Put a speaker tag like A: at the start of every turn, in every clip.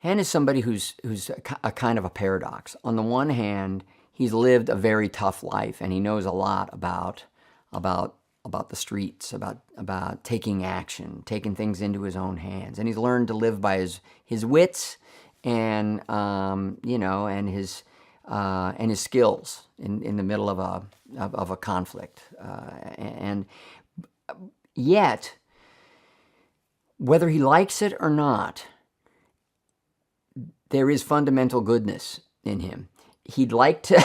A: Han is somebody who's a kind of a paradox. On the one hand, he's lived a very tough life, and he knows a lot about the streets, about taking action, taking things into his own hands, and he's learned to live by his wits and and his skills in the middle of a conflict, and yet, whether he likes it or not, there is fundamental goodness in him. He'd like to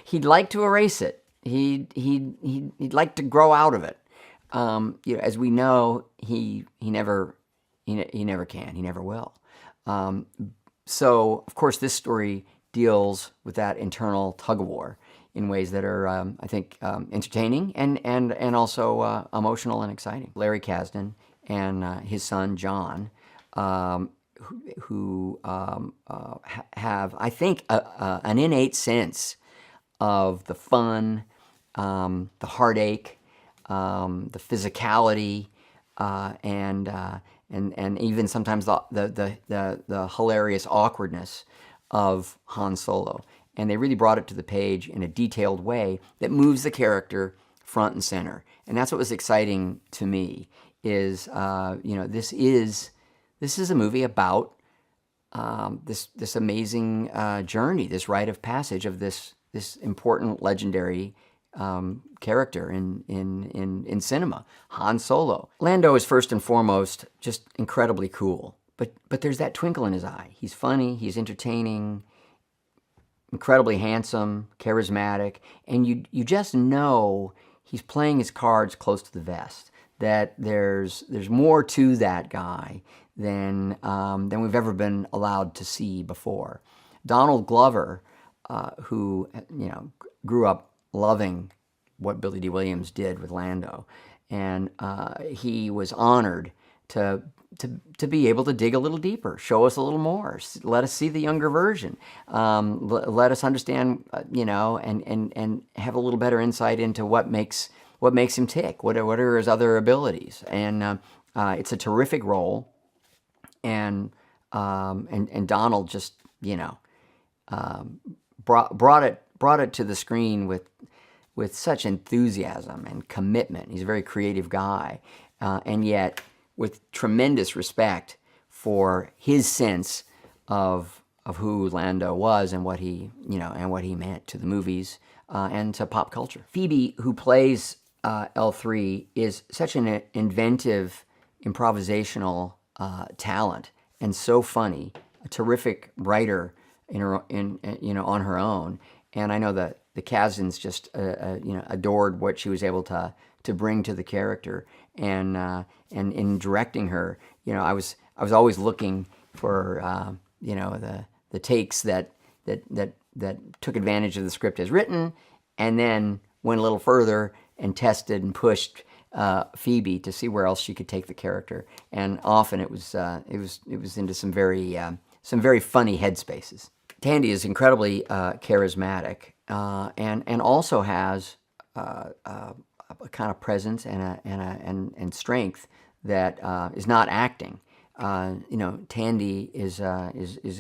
A: he'd like to erase it. He'd like to grow out of it. As we know, he never can. He never will. So of course, this story deals with that internal tug of war in ways that are, I think, entertaining and also emotional and exciting. Larry Kasdan and his son John, who have, I think, an innate sense of the fun, the heartache, the physicality, and even sometimes the hilarious awkwardness of Han Solo. And they really brought it to the page in a detailed way that moves the character front and center. And that's what was exciting to me. Is this is a movie about this amazing journey, this rite of passage of this important legendary character in cinema, Han Solo. Lando is first and foremost just incredibly cool, but there's that twinkle in his eye. He's funny, he's entertaining, incredibly handsome, charismatic, and you just know he's playing his cards close to the vest. That there's more to that guy than we've ever been allowed to see before. Donald Glover, who grew up loving what Billy D. Williams did with Lando, and he was honored to be able to dig a little deeper, show us a little more, let us see the younger version, let us understand, and have a little better insight into what makes him tick, what are his other abilities, and it's a terrific role, and Donald just brought it to the screen with such enthusiasm and commitment. He's a very creative guy, and yet with tremendous respect for his sense of who Lando was and what he meant to the movies and to pop culture. Phoebe, who plays L3, is such an inventive, improvisational talent and so funny, a terrific writer on her own. And I know that the Kasdans just adored what she was able to bring to the character, and in directing her, I was always looking for the takes that took advantage of the script as written, and then went a little further and tested and pushed Phoebe to see where else she could take the character, and often it was into some very funny headspaces. Tandy is incredibly charismatic, and also has a kind of presence and strength that is not acting. Tandy is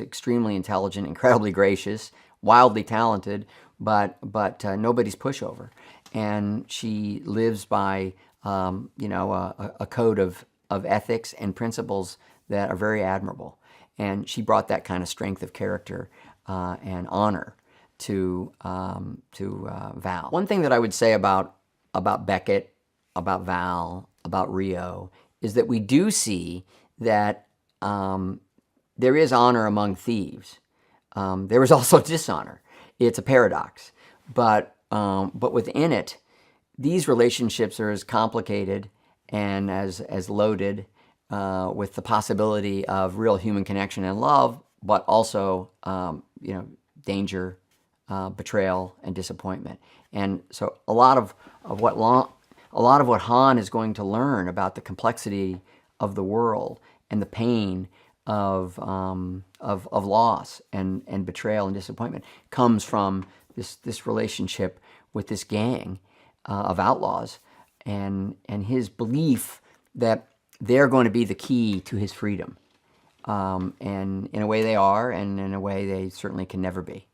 A: extremely intelligent, incredibly gracious, wildly talented, but nobody's pushover, and she lives by a code of ethics and principles that are very admirable. And she brought that kind of strength of character and honor to Val. One thing that I would say about Beckett, about Val, about Rio, is that we do see that there is honor among thieves. There is also dishonor. It's a paradox, but within it, these relationships are as complicated and as loaded with the possibility of real human connection and love, but also danger, betrayal, and disappointment. And so a lot of what Han is going to learn about the complexity of the world and the pain of loss and betrayal and disappointment comes from this relationship with this gang of outlaws, and his belief that they're going to be the key to his freedom. And in a way they are, and in a way they certainly can never be.